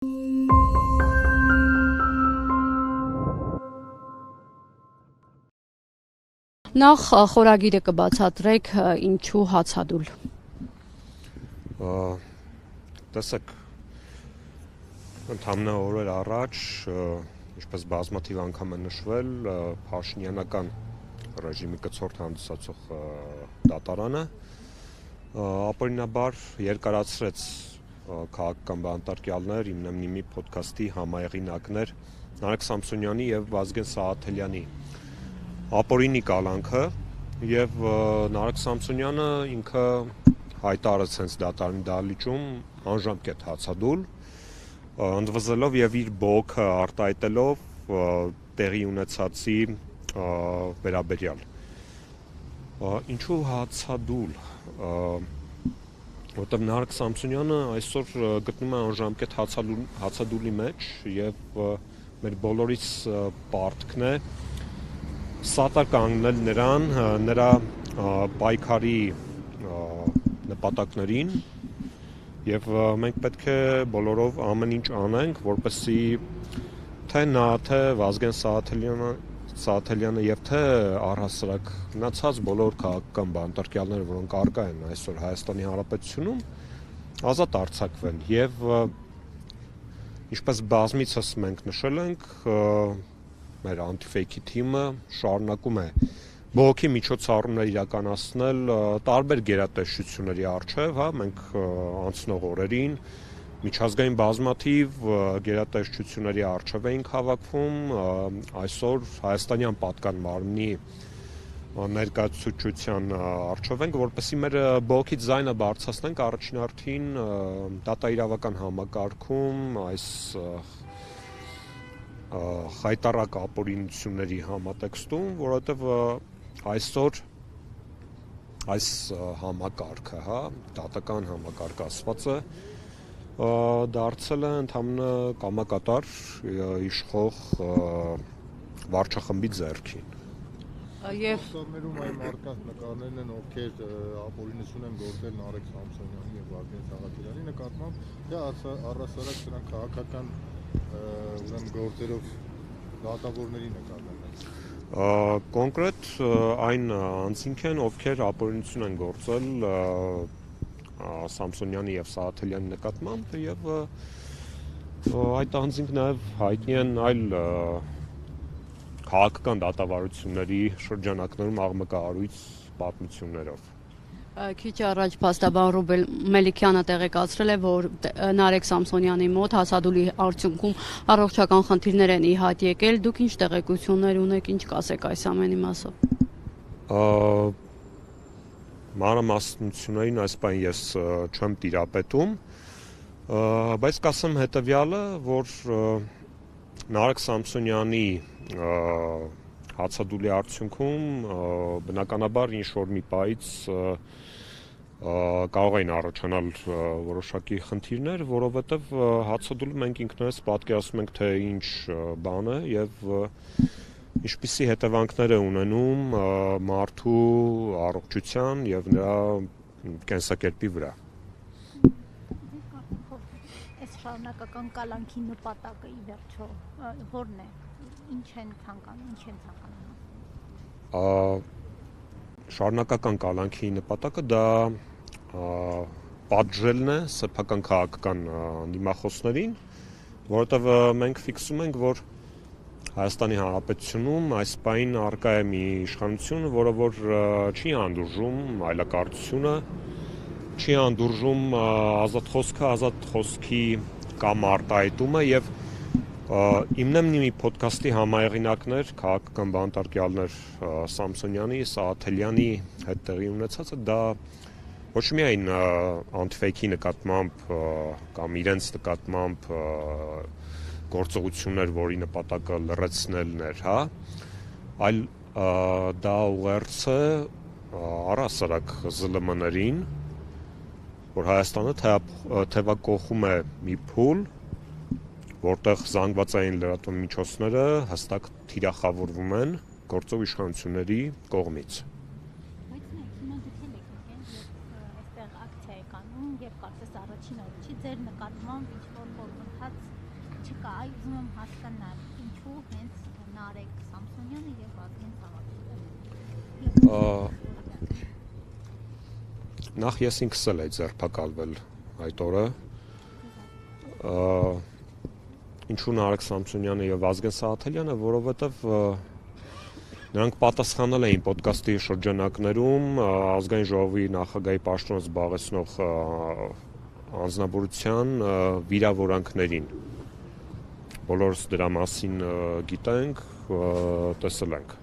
Նախ խորագիրը կբացատրեք ինչու հացադուլ։ Տեսեք, ընդհանրապես օրեր առաջ, ինչպես բազմաթիվ անգամ է նշվել, փաշինյանական ռեժիմի կցորդ հանդիսացող դատարանը ապօրինաբար երկարացրեց քաղաքական բանտարկյալներ իմնեմնիմի փոդքասթի համահեղինակներ Նարեկ Սամսոնյանի եւ Վազգեն Սահաթելյանի ապօրինի կալանքը եւ Նարեկ Սամսոնյանը ինքը հայտարարեց հենց դատարանի դահլիճում անժամկետ հացադուլ, ընդվզելով եւ իր բողոքը արտահայտելով տեղի ունեցածի վերաբերյալ։ Ինչու հացադուլ, որտեղ Նարեկ Սամսոնյանը այսօր գտնում է անժամկետ հացադուլի մեջ եւ մեր բոլորիս պարտքն է սատար կանգնել նրան նրա պայքարի նպատակներին եւ մենք պետք է բոլորով ամեն ինչ անենք, որպեսզի թե նա, թե Վազգեն Սահաթելյանը եւ թե առհասարակ մնացած բոլոր քաղաքական բանտարկյալները, որոնք արկա են այսօր Հայաստանի Հանրապետությունում, ազատ արձակվեն եւ ինչպես բազմիցս մենք նշել ենք, մեր անտիֆեյքի թիմը շարունակում է բողոքի միջոցառումներ իրականացնել տարբեր գերատեսչությունների առջև, մենք անցնող օրերին միջազգային բազմաթիվ գերատեսչությունների առջև էինք հավաքվում, այսօր հայաստանյան պատկան մարմնի ներկայացուցչության առջև ենք, որպեսզի մեր բողոքի ձայնը բարձրացնենք առաջին հերթին դատաիրավական համակարգում այս խայտառակ ապօրինությունների համատեքստում, որովհետև այսօր այս համակարգը, դատական համակարգը ասված է, դարձել է ընդհանրապես կամակատար իշխող վարչախմբի ձեռքին։ Եվ ստորներում այն մարդկանց նկարներն են, ովքեր ապօրինություն են գործել Նարեկ Սամսոնյանի եւ Վազգեն Սահաթելյանի նկատմամբ, թե առհասարակ նրանք քաղաքական ուրեմն գործերով դատավորների նկատմամբ են։ Կոնկրետ այն անձինք են, ովքեր ապօրինություն են գործել Սամսոնյանի եւ Սահաթելյանի նկատմամբ եւ այդ անձինք նաեւ հայտնի են այլ քաղաքական դատավարությունների շրջանակներում աղմկահարույց պատմություններով։ Քիչ առաջ փաստաբան Ռուբեն Մելիքյանը տեղեկացրել է, որ Նարեկ Սամսոնյանի մոտ հացադուլի արդյունքում առողջական խնդիրներ են ի հայտ եկել։ Դուք ինչ տեղեկություններ ունեք, ինչ կասեք այս ամենի մասով։ Մանրամասնություններին այս բան ես չեմ տիրապետում, բայց կասեմ հետևյալը, որ Նարեկ Սամսոնյանի հացադուլի արդյունքում բնականաբար ինչ-որ մի պահից կարող էին առաջանալ որոշակի խնդիրներ, որովհետև հացադուլը մենք ինքներս պատկերացնում ենք, թե ինչ բան է եւ ինչպիսի հետևանքներ է ունենում մարդու առողջության եւ նրա կենսակերպի վրա։ Այս շարունակական կալանքի նպատակը ի վերջո ո՞րն է։ Ինչ են ցանկանում։ Շարունակական կալանքի նպատակը դա պատժելն է սեփական քաղաքական դիմախոսներին, որովհետեւ մենք ֆիքսում ենք, որ Հայաստանի Հանրապետությունում այս պահին առկա է մի իշխանություն, որը որ չի անդուրժում այլակարծությունը, չի անդուրժում ազատ խոսքի կամ արտահայտումը եւ իմնեմնիմի փոդքասթի համահեղինակներ, քաղաքական բանտարկյալներ Սամսոնյանի, Սահաթելյանի հետ տեղի ունեցածը դա ոչ միայն անտիֆեյքի նկատմամբ կամ իրենց նկատմամբ գործողություններ, որի նպատակը լրացնելն էր, այլ դա ուղերձ է առհասարակ ԶԼՄ-ներին, որ Հայաստանը թևակողում է մի փուլ, որտեղ զանգվածային լրատվամիջոցները հստակ թիրախավորվում են գործող իշխանությունների կողմից։ Բայց հիմա դուք եք այստեղ ակցիա եք անում եւ կարծես առաջին օրը չի ձեր նկատմամբ ինչ-որ գործընթաց չկա, այ ուզում եմ հասկանալ, ինչու հենց Նարեկ Սամսոնյանը եւ Վազգեն Սաղաթելյանը։ Նախ ես ինքս էլ էի ձերբակալվել այդ օրը։ Ինչու Նարեկ Սամսոնյանը եւ Վազգեն Սաղաթելյանը, որովհետեւ նրանք պատասխանել էին ոդկասթի շրջանակներում ազգային ժողովի նախագահի պաշտոնը զբաղեցնող անձնավորության վիրավորանքներին։ Բոլորս դրա մասին գիտենք, տեսել ենք։